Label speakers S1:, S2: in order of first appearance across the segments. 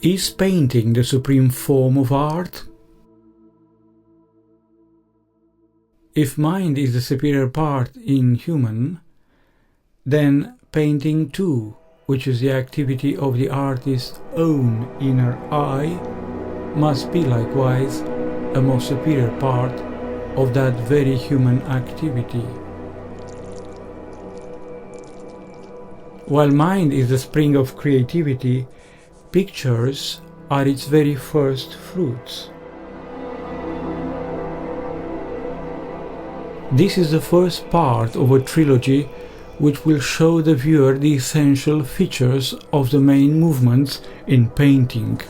S1: Is painting the supreme form of art? If mind is the superior part in human, then painting too, which is the activity of the artist's own inner eye, must be likewise a most superior part of that very human activity. While mind is the spring of creativity, pictures are its very first fruits. This is the first part of a trilogy which will show the viewer the essential features of the main movements in painting.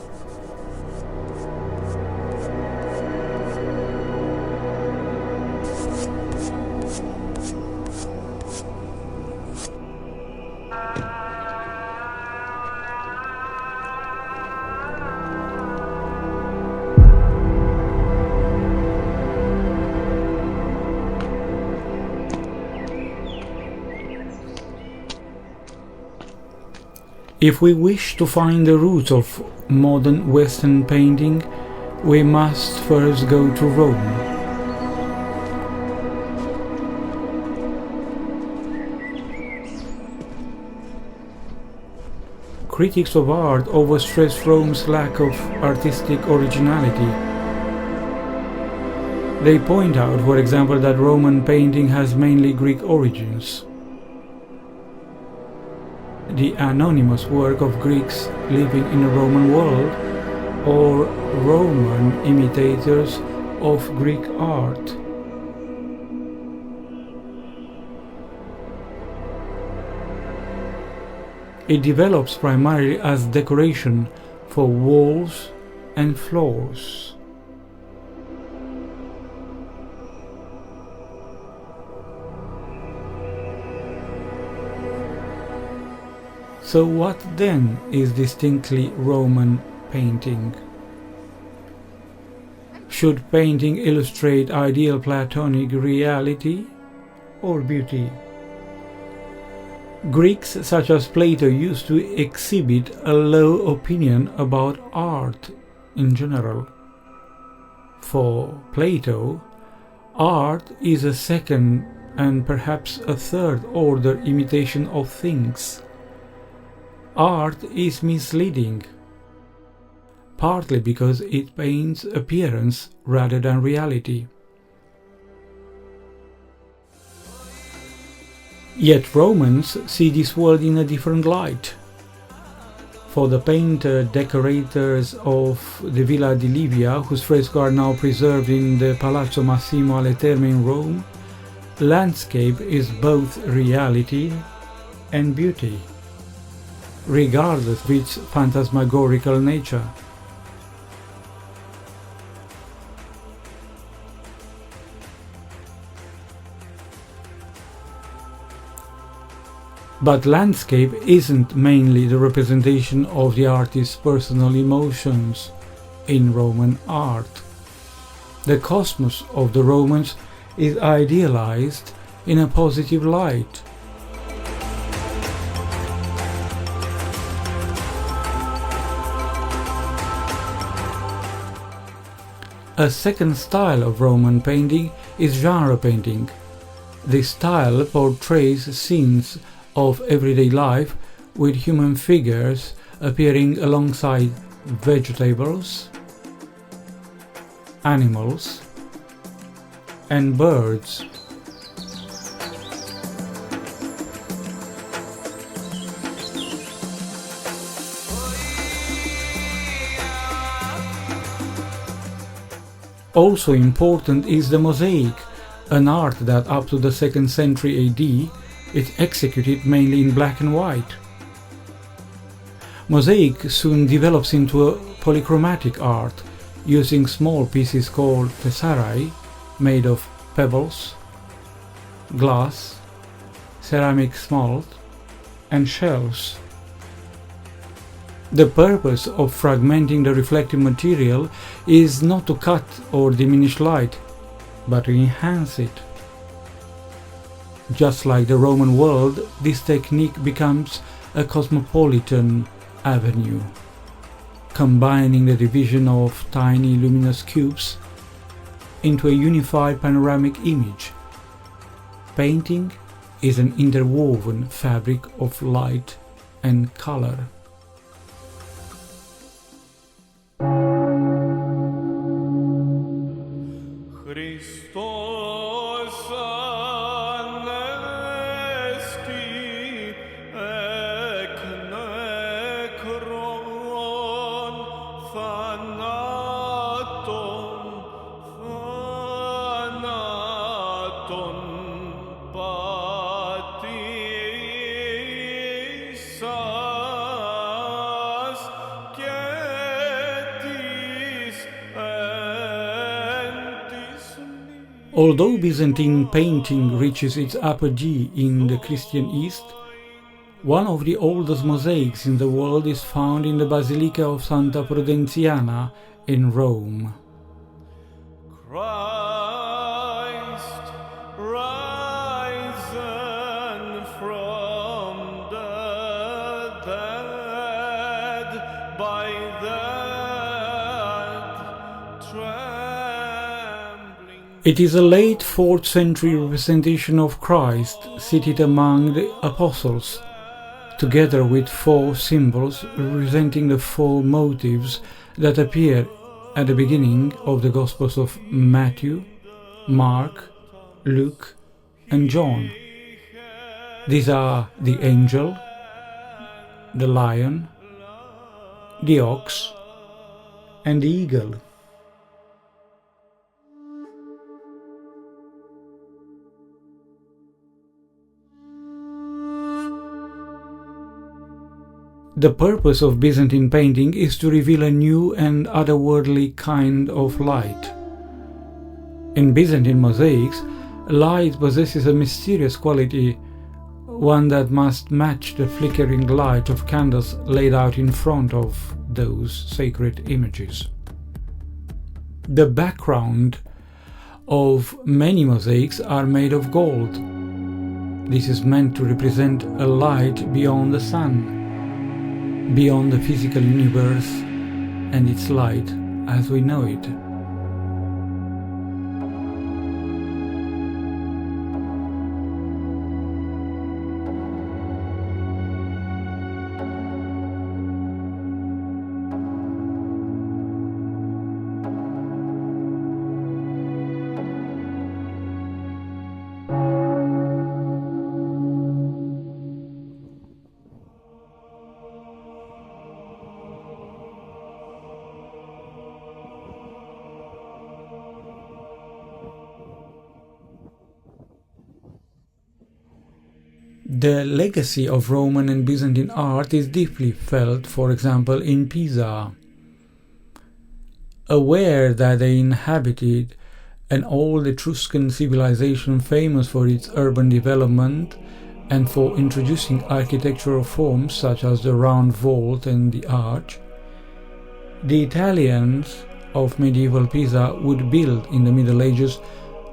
S1: If we wish to find the roots of modern Western painting, we must first go to Rome. Critics of art overstress Rome's lack of artistic originality. They point out, for example, that Roman painting has mainly Greek origins. The anonymous work of Greeks living in the Roman world, or Roman imitators of Greek art. It develops primarily as decoration for walls and floors. So what then is distinctly Roman painting? Should painting illustrate ideal Platonic reality or beauty? Greeks such as Plato used to exhibit a low opinion about art in general. For Plato, art is a second and perhaps a third order imitation of things. Art is misleading, partly because it paints appearance rather than reality. Yet Romans see this world in a different light. For the painter-decorators of the Villa di Livia, whose frescoes are now preserved in the Palazzo Massimo alle Terme in Rome, landscape is both reality and beauty, regardless of its phantasmagorical nature. But landscape isn't mainly the representation of the artist's personal emotions in Roman art. The cosmos of the Romans is idealized in a positive light. A second style of Roman painting is genre painting. This style portrays scenes of everyday life with human figures appearing alongside vegetables, animals, and birds. Also important is the mosaic, an art that up to the 2nd century AD is executed mainly in black and white. Mosaic soon develops into a polychromatic art, using small pieces called tesserae, made of pebbles, glass, ceramic smalt, and shells. The purpose of fragmenting the reflective material is not to cut or diminish light, but to enhance it. Just like the Roman world, this technique becomes a cosmopolitan avenue, combining the division of tiny luminous cubes into a unified panoramic image. Painting is an interwoven fabric of light and color. Although Byzantine painting reaches its apogee in the Christian East, one of the oldest mosaics in the world is found in the Basilica of Santa Prudenziana in Rome.
S2: Christ risen from the dead by that trembling.
S1: It is a late 4th century representation of Christ seated among the apostles, together with 4 symbols representing the 4 motives that appear at the beginning of the Gospels of Matthew, Mark, Luke, and John. These are the angel, the lion, the ox, and the eagle. The purpose of Byzantine painting is to reveal a new and otherworldly kind of light. In Byzantine mosaics, light possesses a mysterious quality, one that must match the flickering light of candles laid out in front of those sacred images. The background of many mosaics are made of gold. This is meant to represent a light beyond the sun, beyond the physical universe and its light as we know it. The legacy of Roman and Byzantine art is deeply felt, for example, in Pisa. Aware that they inhabited an old Etruscan civilization famous for its urban development and for introducing architectural forms such as the round vault and the arch, the Italians of medieval Pisa would build in the Middle Ages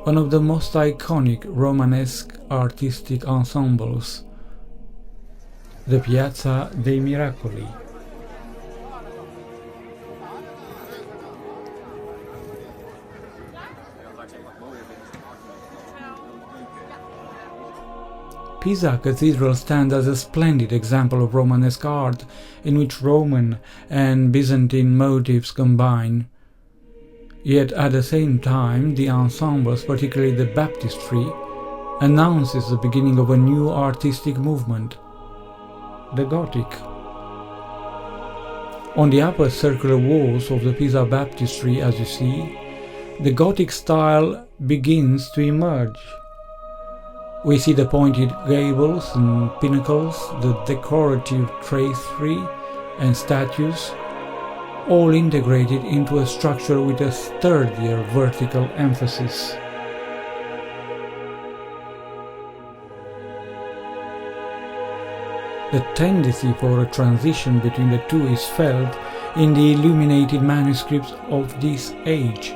S1: one of the most iconic Romanesque artistic ensembles, the Piazza dei Miracoli. Pisa Cathedral stands as a splendid example of Romanesque art in which Roman and Byzantine motifs combine. Yet at the same time, the ensembles, particularly the baptistry, announces the beginning of a new artistic movement, the Gothic. On the upper circular walls of the Pisa baptistry, as you see, the Gothic style begins to emerge. We see the pointed gables and pinnacles, the decorative tracery and statues, all integrated into a structure with a sturdier vertical emphasis. The tendency for a transition between the two is felt in the illuminated manuscripts of this age.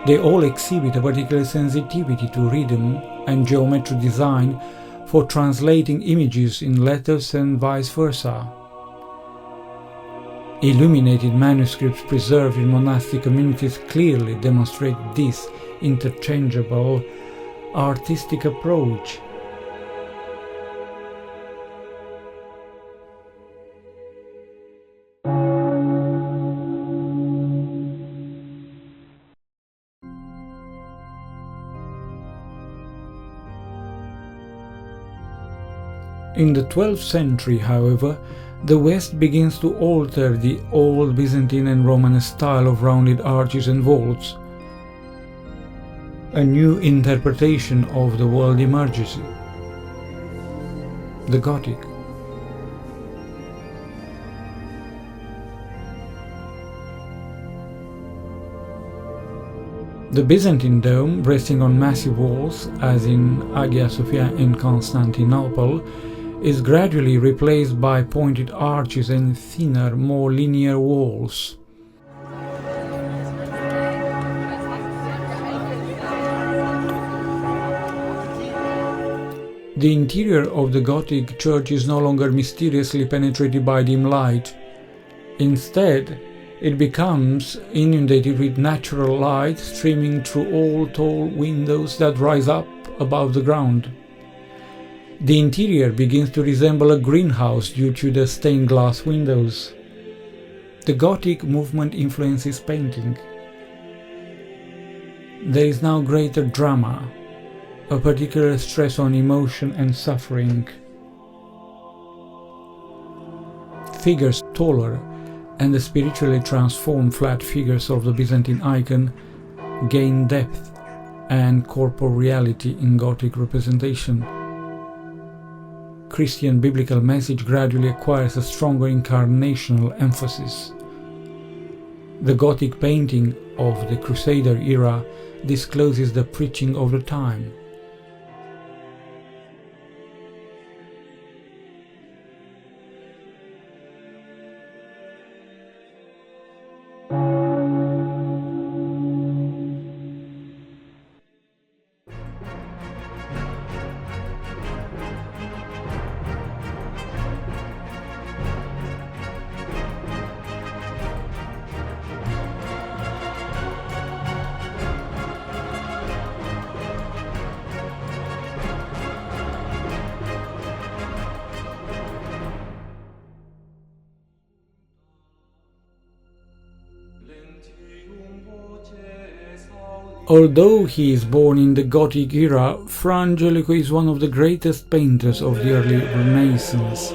S1: They all exhibit a particular sensitivity to rhythm and geometric design for translating images in letters and vice versa. Illuminated manuscripts preserved in monastic communities clearly demonstrate this interchangeable artistic approach. In the 12th century, however, the West begins to alter the old Byzantine and Romanesque style of rounded arches and vaults. A new interpretation of the world emerges: the Gothic. The Byzantine dome, resting on massive walls, as in Hagia Sophia in Constantinople, is gradually replaced by pointed arches and thinner, more linear walls. The interior of the Gothic church is no longer mysteriously penetrated by dim light. Instead, it becomes inundated with natural light streaming through all tall windows that rise up above the ground. The interior begins to resemble a greenhouse due to the stained glass windows. The Gothic movement influences painting. There is now greater drama, a particular stress on emotion and suffering. Figures taller and the spiritually transformed flat figures of the Byzantine icon gain depth and corporeality in Gothic representation. Christian biblical message gradually acquires a stronger incarnational emphasis. The Gothic painting of the Crusader era discloses the preaching of the time. Although he is born in the Gothic era, Fra Angelico is one of the greatest painters of the early Renaissance.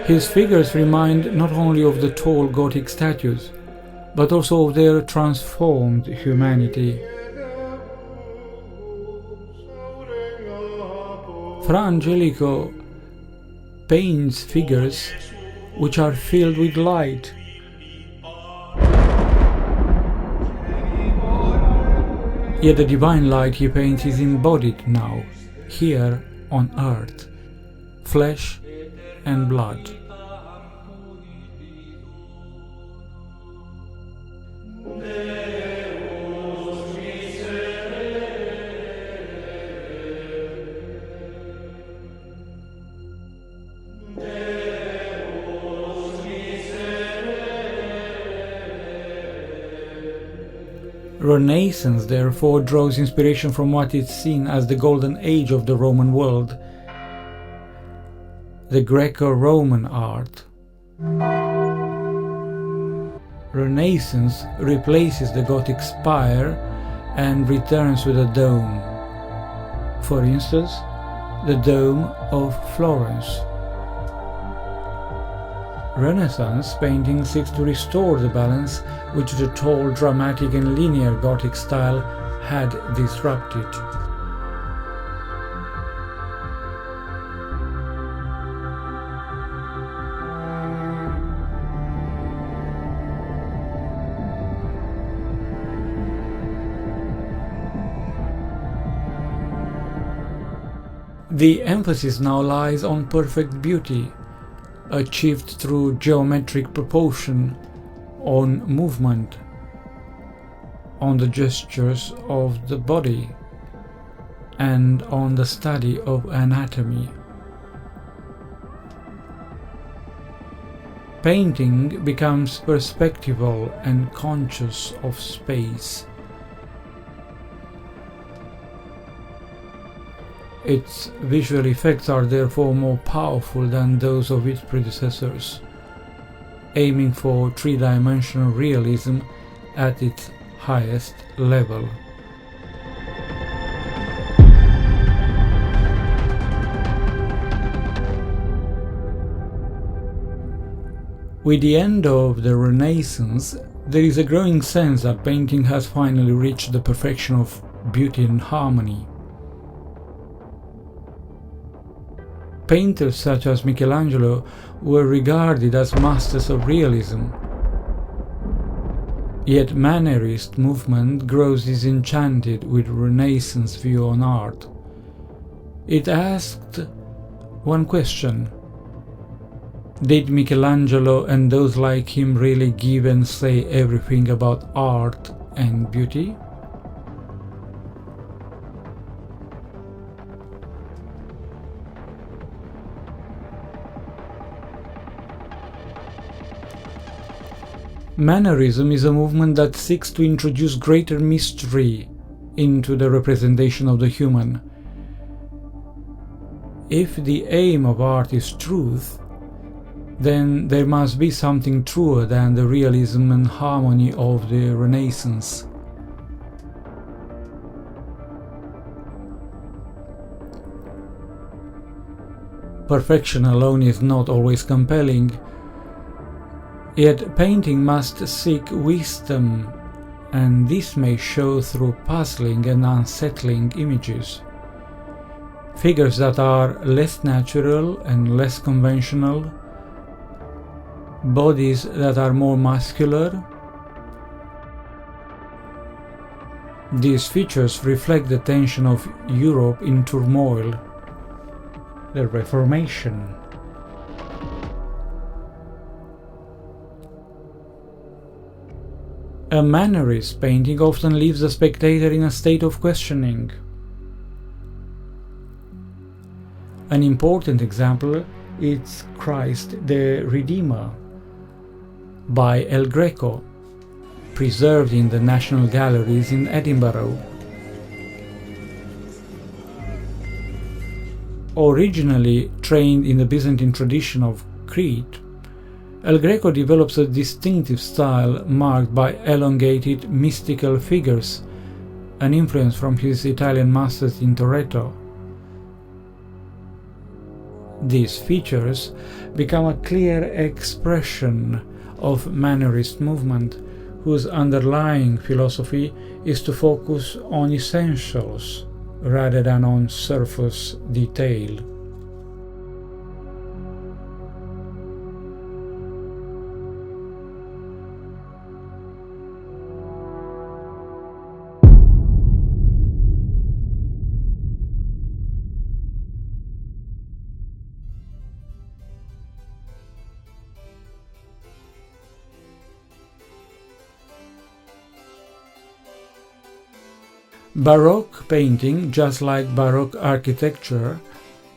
S1: His figures remind not only of the tall Gothic statues, but also of their transformed humanity. Fra Angelico paints figures which are filled with light. Yet the divine light he paints is embodied now, here on earth, flesh and blood. Renaissance, therefore, draws inspiration from what is seen as the golden age of the Roman world, the Greco-Roman art. Renaissance replaces the Gothic spire and returns with a dome. For instance, the Dome of Florence. Renaissance painting seeks to restore the balance which the tall, dramatic and linear Gothic style had disrupted. The emphasis now lies on perfect beauty, achieved through geometric proportion, on movement, on the gestures of the body, and on the study of anatomy. painting becomes perspectival and conscious of space. Its visual effects are therefore more powerful than those of its predecessors, aiming for three-dimensional realism at its highest level. With the end of the Renaissance, there is a growing sense that painting has finally reached the perfection of beauty and harmony. Painters such as Michelangelo were regarded as masters of realism. Yet Mannerist movement grows disenchanted with Renaissance view on art. It asked one question: did Michelangelo and those like him really give and say everything about art and beauty? Mannerism is a movement that seeks to introduce greater mystery into the representation of the human. If the aim of art is truth, then there must be something truer than the realism and harmony of the Renaissance. Perfection alone is not always compelling. Yet painting must seek wisdom, and this may show through puzzling and unsettling images. Figures that are less natural and less conventional, bodies that are more muscular. These features reflect the tension of Europe in turmoil, the Reformation. A Mannerist painting often leaves the spectator in a state of questioning. An important example is Christ the Redeemer by El Greco, preserved in the National Galleries in Edinburgh. Originally trained in the Byzantine tradition of Crete, El Greco develops a distinctive style marked by elongated mystical figures, an influence from his Italian masters in Tintoretto. These features become a clear expression of Mannerist movement, whose underlying philosophy is to focus on essentials rather than on surface detail. Baroque painting, just like Baroque architecture,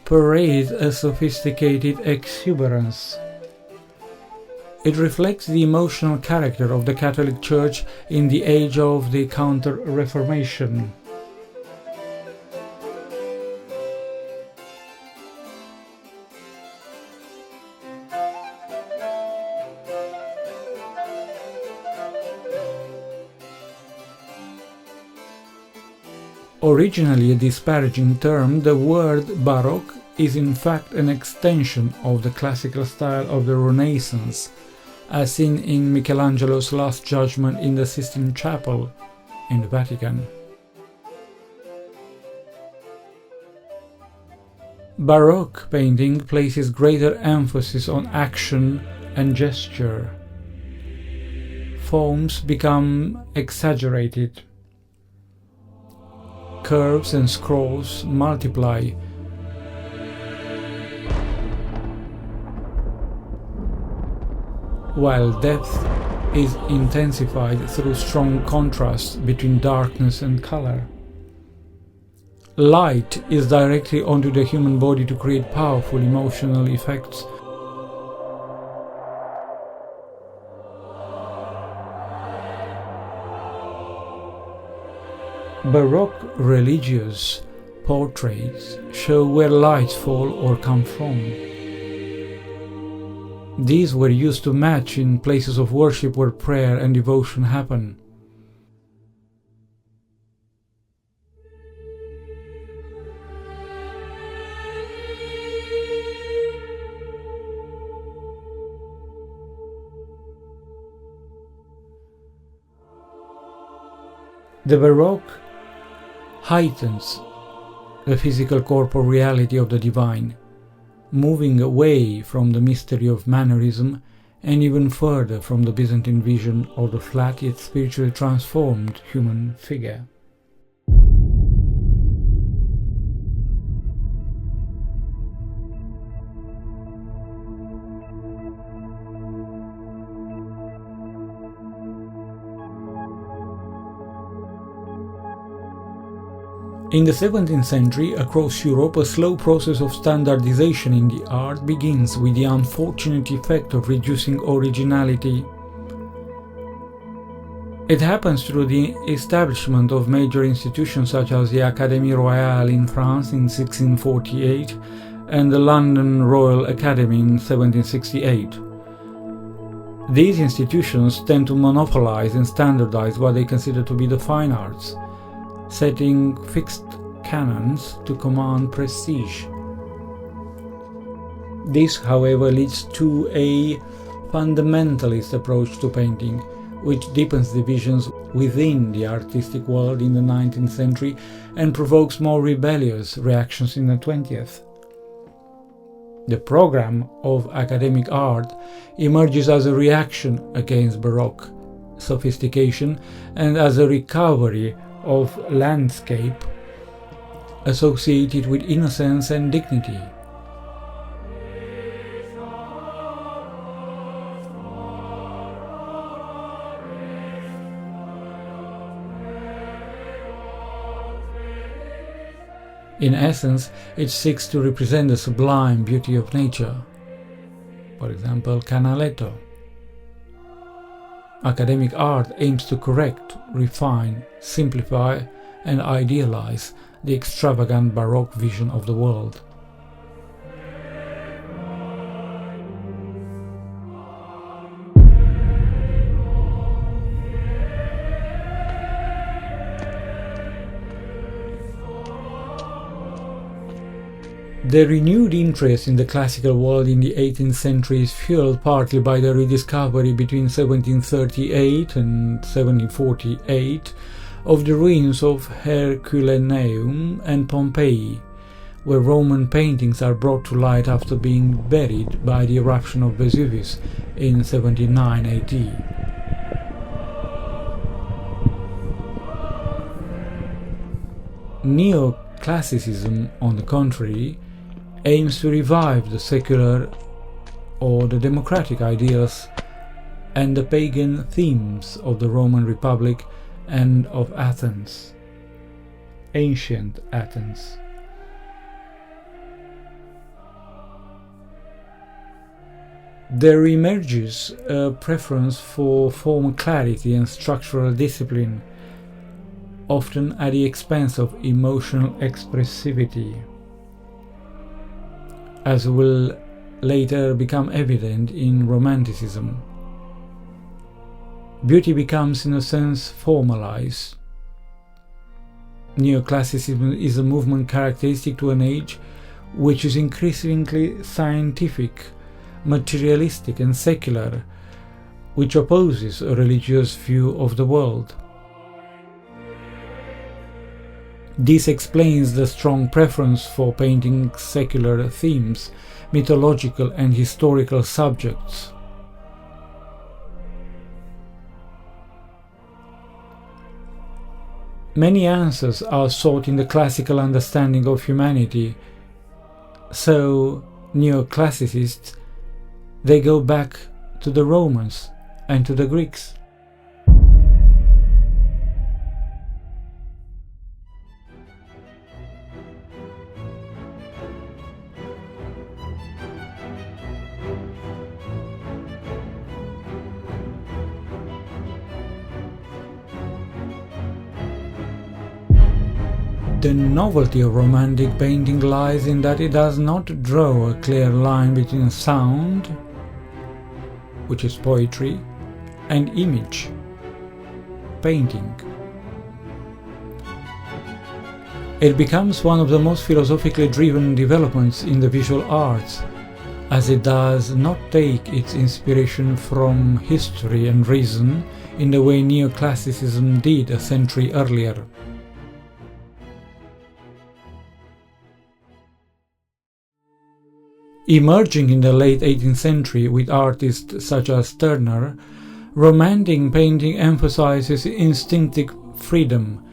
S1: parades a sophisticated exuberance. It reflects the emotional character of the Catholic Church in the age of the Counter-Reformation. Originally a disparaging term, the word Baroque is in fact an extension of the classical style of the Renaissance, as seen in Michelangelo's Last Judgment in the Sistine Chapel in the Vatican. Baroque painting places greater emphasis on action and gesture. Forms become exaggerated. Curves and scrolls multiply. While depth is intensified through strong contrast between darkness and color. Light is directly onto the human body to create powerful emotional effects. Baroque religious portraits show where lights fall or come from. These were used to match in places of worship where prayer and devotion happen. The Baroque heightens the physical corporal reality of the divine, moving away from the mystery of Mannerism and even further from the Byzantine vision of the flat yet spiritually transformed human figure. In the 17th century, across Europe, a slow process of standardization in the art begins with the unfortunate effect of reducing originality. It happens through the establishment of major institutions such as the Académie Royale in France in 1648 and the London Royal Academy in 1768. These institutions tend to monopolize and standardize what they consider to be the fine arts, setting fixed canons to command prestige. This, however, leads to a fundamentalist approach to painting, which deepens divisions within the artistic world in the 19th century and provokes more rebellious reactions in the 20th. The program of academic art emerges as a reaction against Baroque sophistication and as a recovery of landscape associated with innocence and dignity. In essence, it seeks to represent the sublime beauty of nature. For example, Canaletto. Academic art aims to correct, refine, simplify, and idealize the extravagant Baroque vision of the world. The renewed interest in the classical world in the 18th century is fueled partly by the rediscovery between 1738 and 1748 of the ruins of Herculaneum and Pompeii, where Roman paintings are brought to light after being buried by the eruption of Vesuvius in 79 AD. Neoclassicism, on the contrary, aims to revive the secular or the democratic ideals and the pagan themes of the Roman Republic and of Athens, ancient Athens. There emerges a preference for formal clarity and structural discipline, often at the expense of emotional expressivity, as will later become evident in Romanticism. Beauty becomes, in a sense, formalized. Neoclassicism is a movement characteristic to an age which is increasingly scientific, materialistic, and secular, which opposes a religious view of the world. This explains the strong preference for painting secular themes, mythological and historical subjects. Many answers are sought in the classical understanding of humanity, so neoclassicists, they go back to the Romans and to the Greeks. The novelty of Romantic painting lies in that it does not draw a clear line between sound, which is poetry, and image, painting. It becomes one of the most philosophically driven developments in the visual arts, as it does not take its inspiration from history and reason in the way Neoclassicism did a century earlier. Emerging in the late 18th century with artists such as Turner, Romantic painting emphasizes instinctive freedom,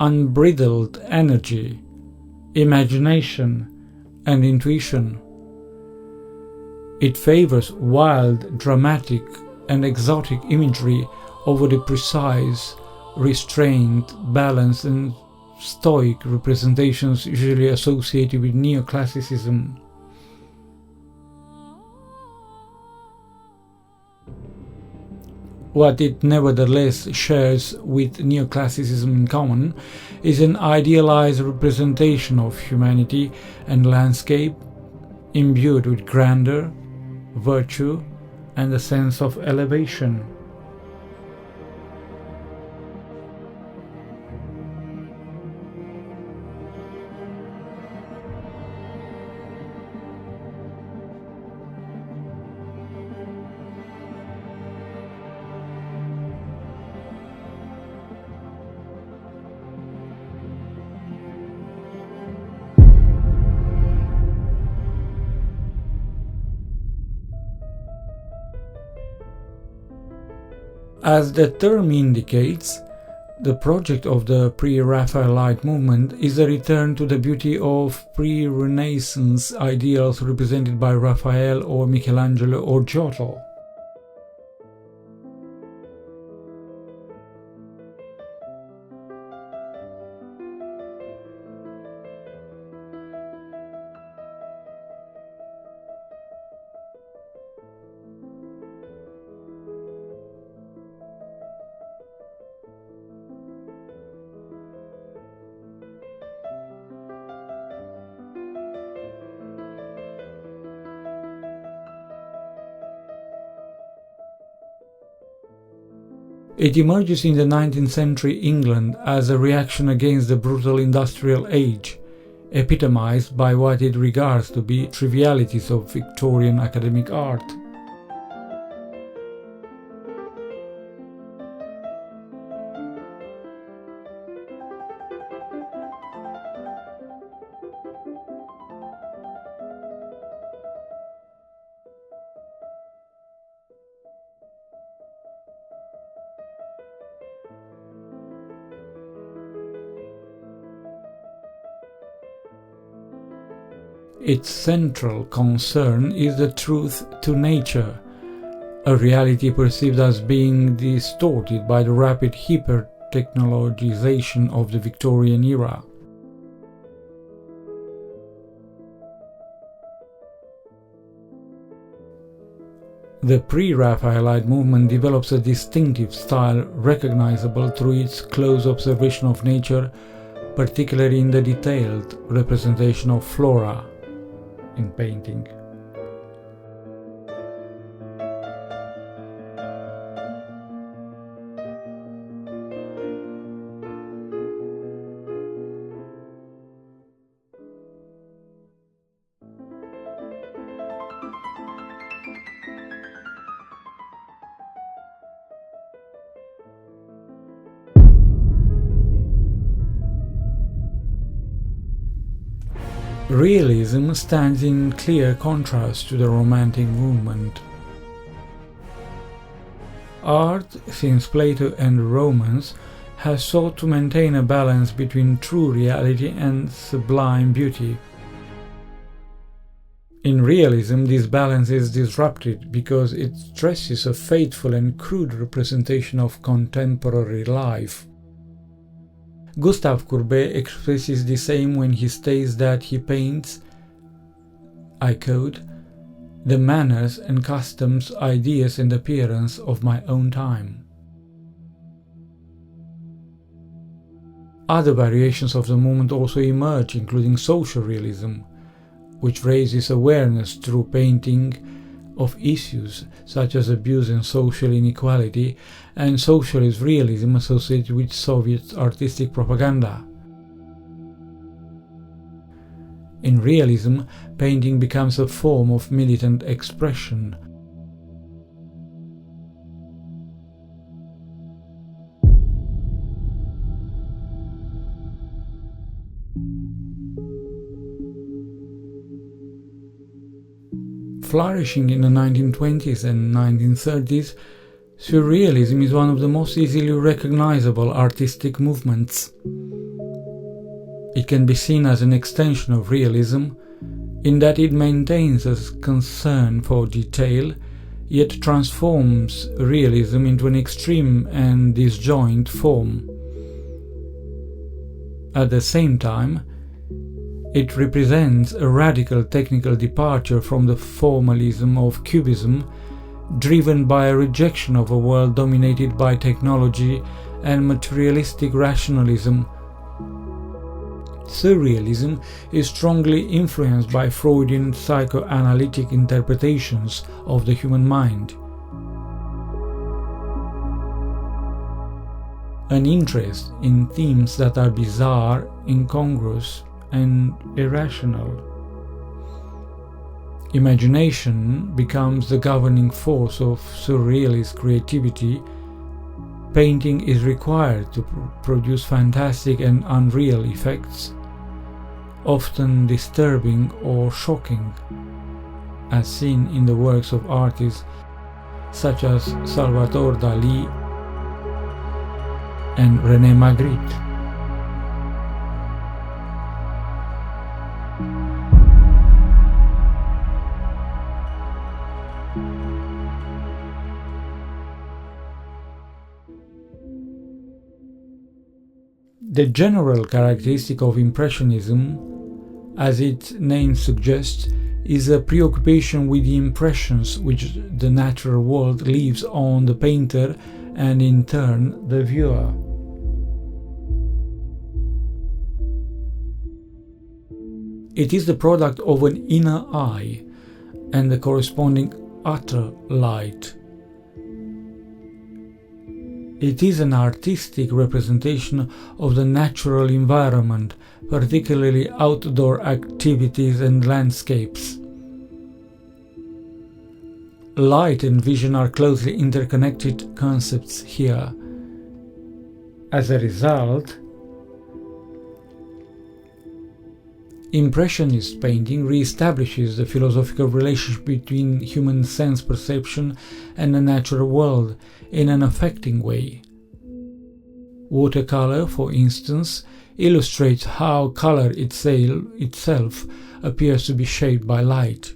S1: unbridled energy, imagination, and intuition. It favors wild, dramatic, and exotic imagery over the precise, restrained, balanced, and stoic representations usually associated with Neoclassicism. What it nevertheless shares with Neoclassicism in common is an idealized representation of humanity and landscape, imbued with grandeur, virtue, and a sense of elevation. As the term indicates, the project of the Pre-Raphaelite movement is a return to the beauty of pre-Renaissance ideals represented by Raphael or Michelangelo or Giotto. It emerges in the 19th century England as a reaction against the brutal industrial age, epitomized by what it regards to be trivialities of Victorian academic art. Its central concern is the truth to nature, a reality perceived as being distorted by the rapid hyper-technologization of the Victorian era. The Pre-Raphaelite movement develops a distinctive style recognizable through its close observation of nature, particularly in the detailed representation of flora in painting. Realism stands in clear contrast to the Romantic movement. Art, since Plato and Romans, has sought to maintain a balance between true reality and sublime beauty. In realism, this balance is disrupted because it stresses a faithful and crude representation of contemporary life. Gustave Courbet expresses the same when he states that he paints, I quote, "the manners and customs, ideas and appearance of my own time." Other variations of the movement also emerge, including social realism, which raises awareness through painting of issues such as abuse and social inequality, and socialist realism associated with Soviet artistic propaganda. In realism, painting becomes a form of militant expression. Flourishing in the 1920s and 1930s, Surrealism is one of the most easily recognizable artistic movements. It can be seen as an extension of realism, in that it maintains a concern for detail, yet transforms realism into an extreme and disjoint form. At the same time, it represents a radical technical departure from the formalism of Cubism, driven by a rejection of a world dominated by technology and materialistic rationalism. Surrealism is strongly influenced by Freudian psychoanalytic interpretations of the human mind. An interest in themes that are bizarre, incongruous, and irrational. Imagination becomes the governing force of surrealist creativity. Painting is required to produce fantastic and unreal effects, often disturbing or shocking, as seen in the works of artists such as Salvador Dalí and René Magritte. The general characteristic of Impressionism, as its name suggests, is a preoccupation with the impressions which the natural world leaves on the painter and in turn the viewer. It is the product of an inner eye and the corresponding outer light. It is an artistic representation of the natural environment, particularly outdoor activities and landscapes. Light and vision are closely interconnected concepts here. As a result, Impressionist painting re-establishes the philosophical relationship between human sense perception and the natural world in an affecting way. Watercolor, for instance, illustrates how color itself appears to be shaped by light.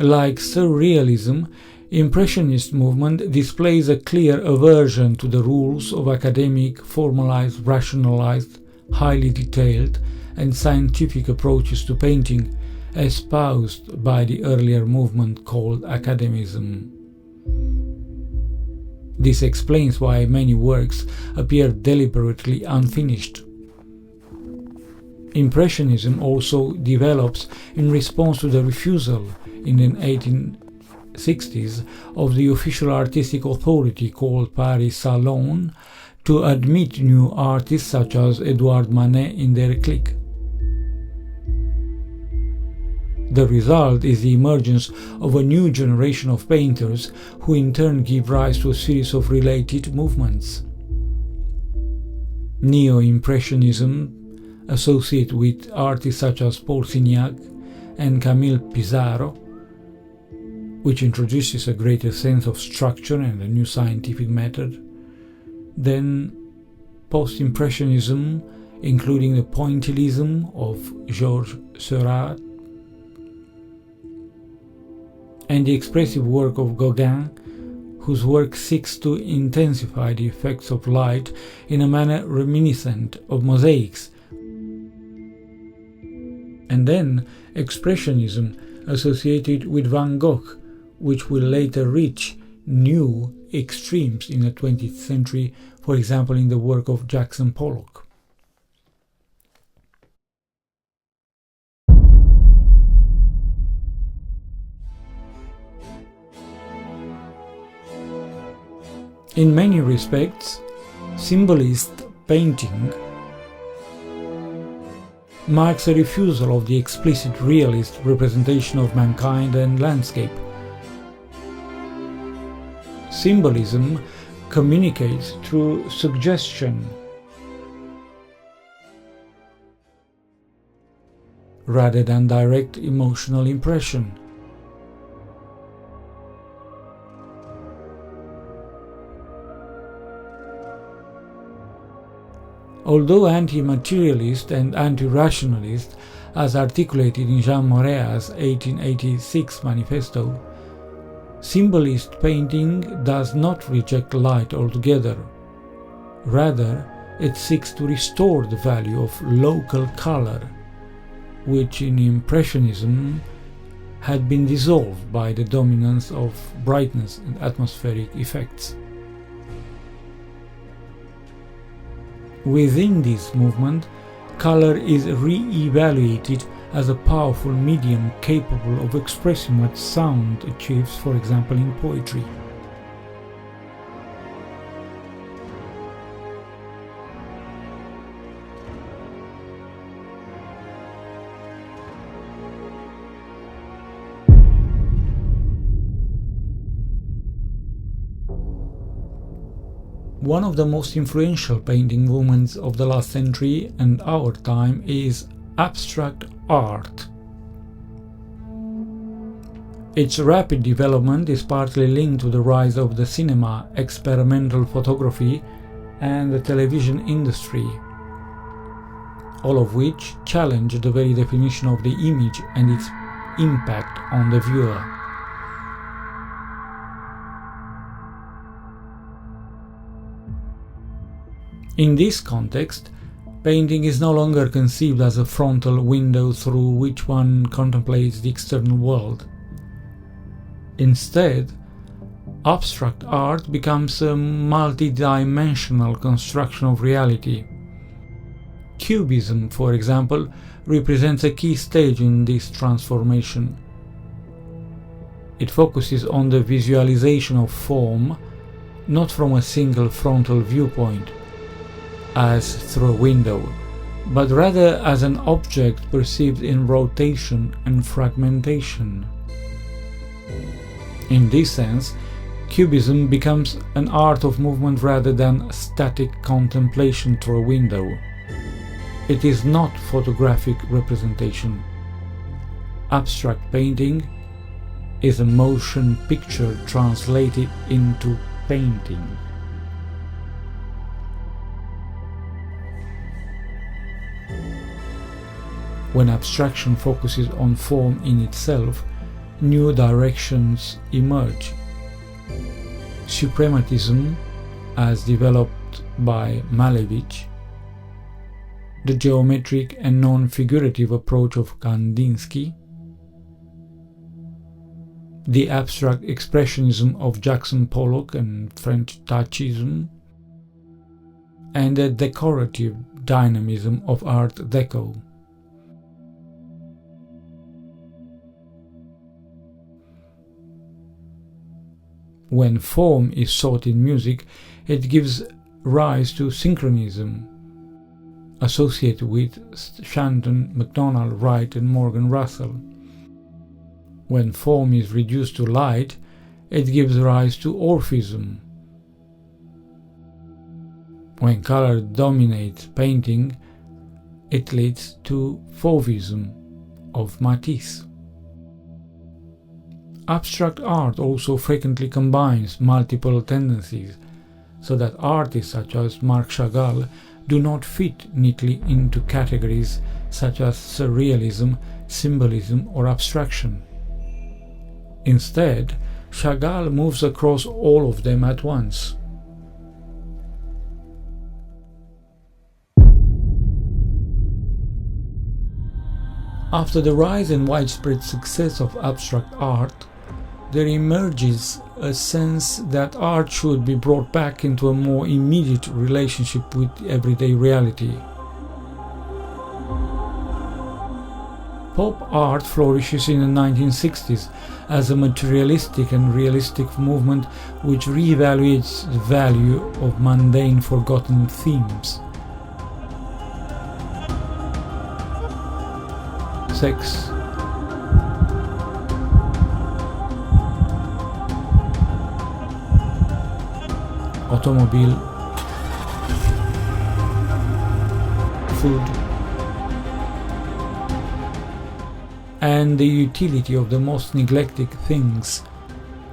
S1: Like Surrealism, Impressionist movement displays a clear aversion to the rules of academic, formalized, rationalized, highly detailed, and scientific approaches to painting, espoused by the earlier movement called Academism. This explains why many works appear deliberately unfinished. Impressionism also develops in response to the refusal in the 1860s of the official artistic authority called Paris Salon to admit new artists such as Edouard Manet in their clique. The result is the emergence of a new generation of painters who in turn give rise to a series of related movements. Neo-Impressionism, associated with artists such as Paul Signac and Camille Pissarro, which introduces a greater sense of structure and a new scientific method. Then Post-Impressionism, including the pointillism of Georges Seurat, and the expressive work of Gauguin, whose work seeks to intensify the effects of light in a manner reminiscent of mosaics. And then Expressionism, associated with Van Gogh, which will later reach new extremes in the 20th century, for example in the work of Jackson Pollock. In many respects, symbolist painting marks a refusal of the explicit realist representation of mankind and landscape. Symbolism communicates through suggestion rather than direct emotional impression. Although anti-materialist and anti-rationalist, as articulated in Jean Morea's 1886 manifesto, symbolist painting does not reject light altogether. Rather, it seeks to restore the value of local color, which in Impressionism had been dissolved by the dominance of brightness and atmospheric effects. Within this movement, color is re-evaluated as a powerful medium capable of expressing what sound achieves, for example, in poetry. One of the most influential painting movements of the last century and our time is abstract art. Its rapid development is partly linked to the rise of the cinema, experimental photography, and the television industry, all of which challenge the very definition of the image and its impact on the viewer. In this context, painting is no longer conceived as a frontal window through which one contemplates the external world. Instead, abstract art becomes a multi-dimensional construction of reality. Cubism, for example, represents a key stage in this transformation. It focuses on the visualization of form, not from a single frontal viewpoint, as through a window, but rather as an object perceived in rotation and fragmentation. In this sense, Cubism becomes an art of movement rather than static contemplation through a window. It is not photographic representation. Abstract painting is a motion picture translated into painting. When abstraction focuses on form in itself, new directions emerge. Suprematism, as developed by Malevich, the geometric and non-figurative approach of Kandinsky, the abstract expressionism of Jackson Pollock and French Taoism, and the decorative dynamism of Art Deco. When form is sought in music, it gives rise to synchronism, associated with Shanton, MacDonald, Wright, and Morgan Russell. When form is reduced to light, it gives rise to Orphism. When color dominates painting, it leads to Fauvism of Matisse. Abstract art also frequently combines multiple tendencies, so that artists such as Marc Chagall do not fit neatly into categories such as Surrealism, Symbolism, or Abstraction. Instead, Chagall moves across all of them at once. After the rise and widespread success of abstract art, there emerges a sense that art should be brought back into a more immediate relationship with everyday reality. Pop art flourishes in the 1960s as a materialistic and realistic movement which reevaluates the value of mundane, forgotten themes. Sex, automobile, food, and the utility of the most neglected things,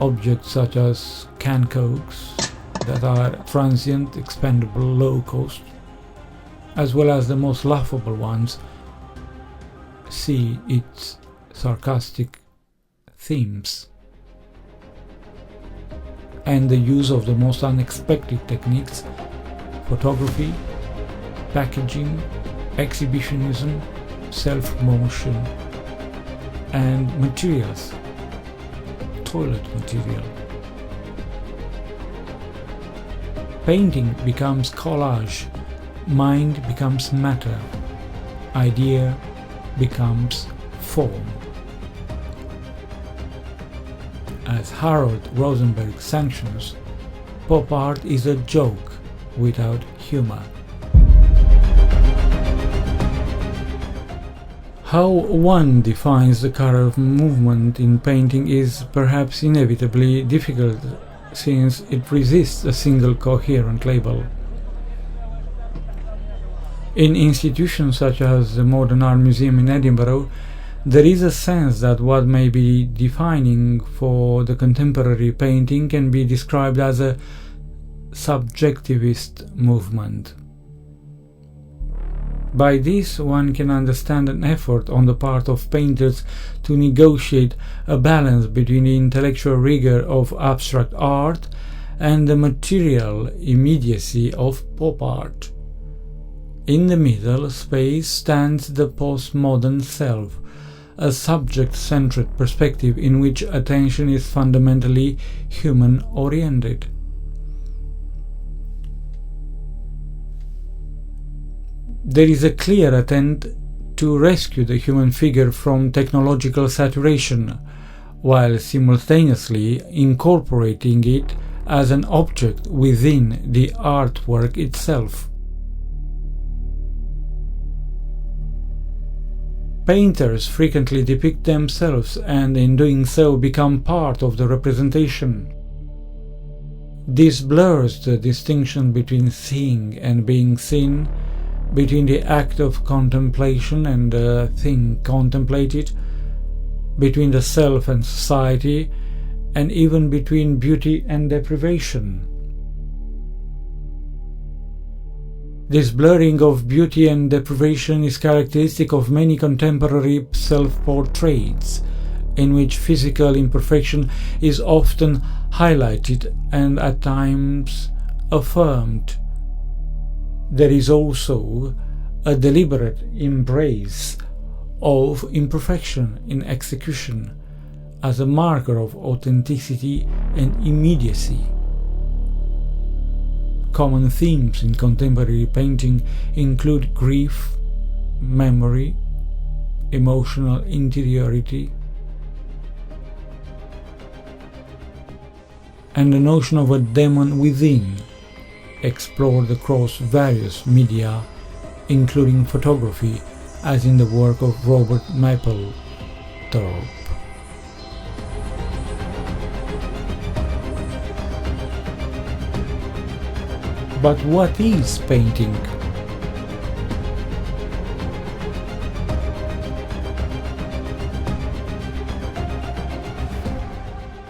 S1: objects such as canned cokes that are transient, expendable, low cost, as well as the most laughable ones, see its sarcastic themes, and the use of the most unexpected techniques, photography, packaging, exhibitionism, self-promotion, and materials, toilet material. Painting becomes collage, mind becomes matter, idea becomes form. As Harold Rosenberg sanctions, pop art is a joke without humor. How one defines the color of movement in painting is perhaps inevitably difficult, since it resists a single coherent label. In institutions such as the Modern Art Museum in Edinburgh, there is a sense that what may be defining for the contemporary painting can be described as a subjectivist movement. By this, one can understand an effort on the part of painters to negotiate a balance between the intellectual rigor of abstract art and the material immediacy of pop art. In the middle space stands the postmodern self, a subject-centered perspective in which attention is fundamentally human-oriented. There is a clear attempt to rescue the human figure from technological saturation, while simultaneously incorporating it as an object within the artwork itself. Painters frequently depict themselves and in doing so become part of the representation. This blurs the distinction between seeing and being seen, between the act of contemplation and the thing contemplated, between the self and society, and even between beauty and deprivation. This blurring of beauty and deprivation is characteristic of many contemporary self-portraits, in which physical imperfection is often highlighted and at times affirmed. There is also a deliberate embrace of imperfection in execution as a marker of authenticity and immediacy. Common themes in contemporary painting include grief, memory, emotional interiority, and the notion of a demon within, explored across various media, including photography, as in the work of Robert Mapplethorpe. But what is painting?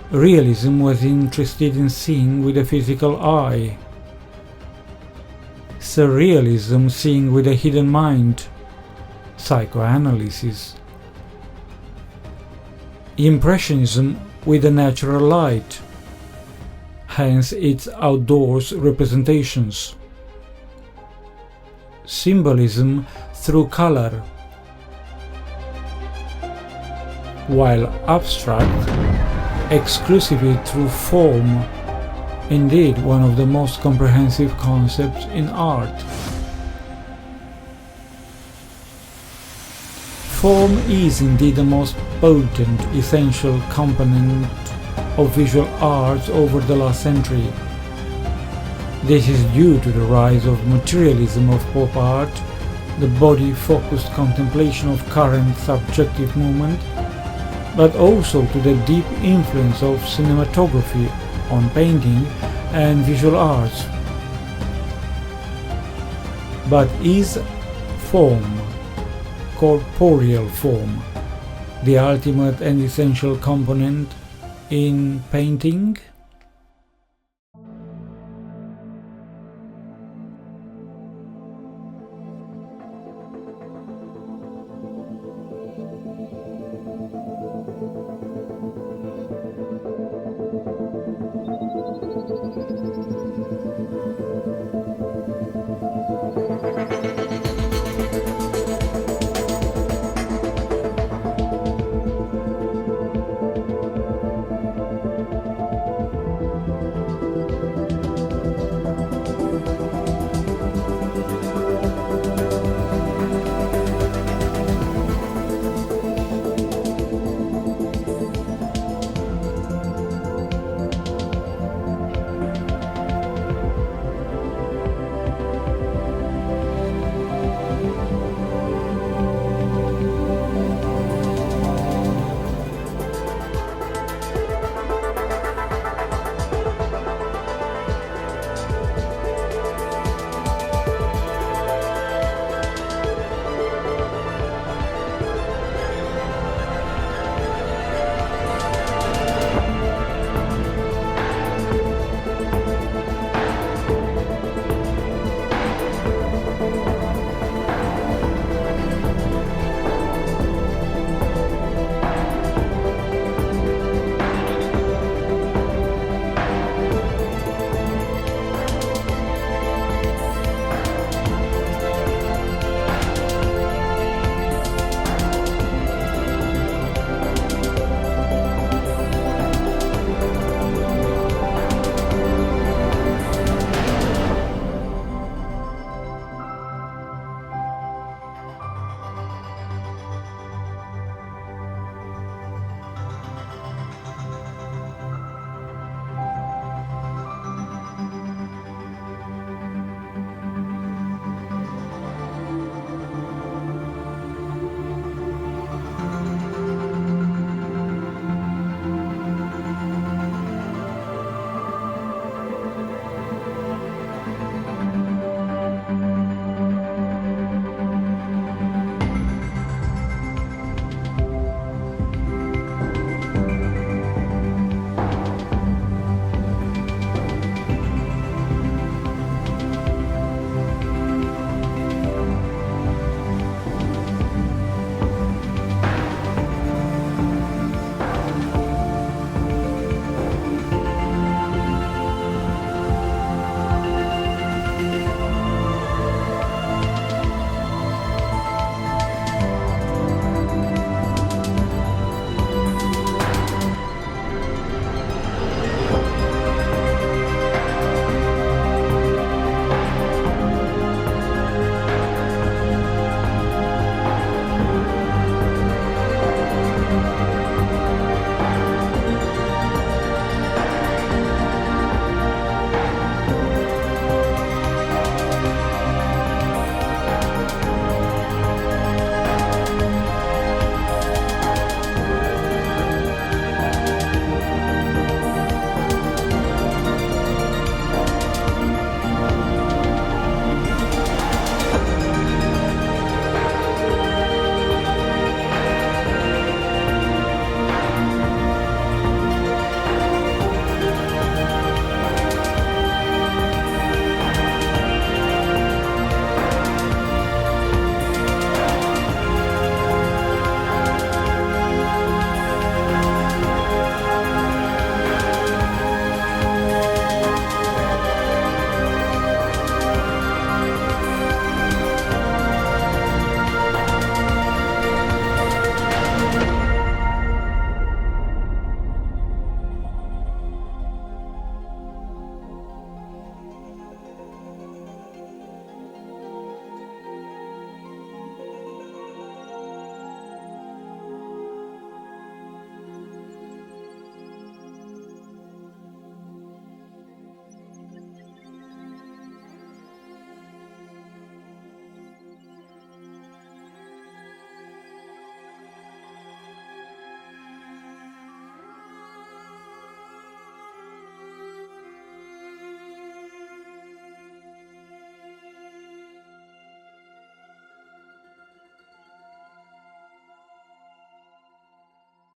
S1: Realism was interested in seeing with a physical eye. Surrealism, seeing with a hidden mind. Psychoanalysis. Impressionism, with a natural light, hence its outdoors representations. Symbolism through color, while abstract exclusively through form, indeed one of the most comprehensive concepts in art. Form is indeed the most potent, essential component of visual arts over the last century. This is due to the rise of materialism of pop art, the body-focused contemplation of current subjective movement, but also to the deep influence of cinematography on painting and visual arts. But is form, corporeal form, the ultimate and essential component in painting?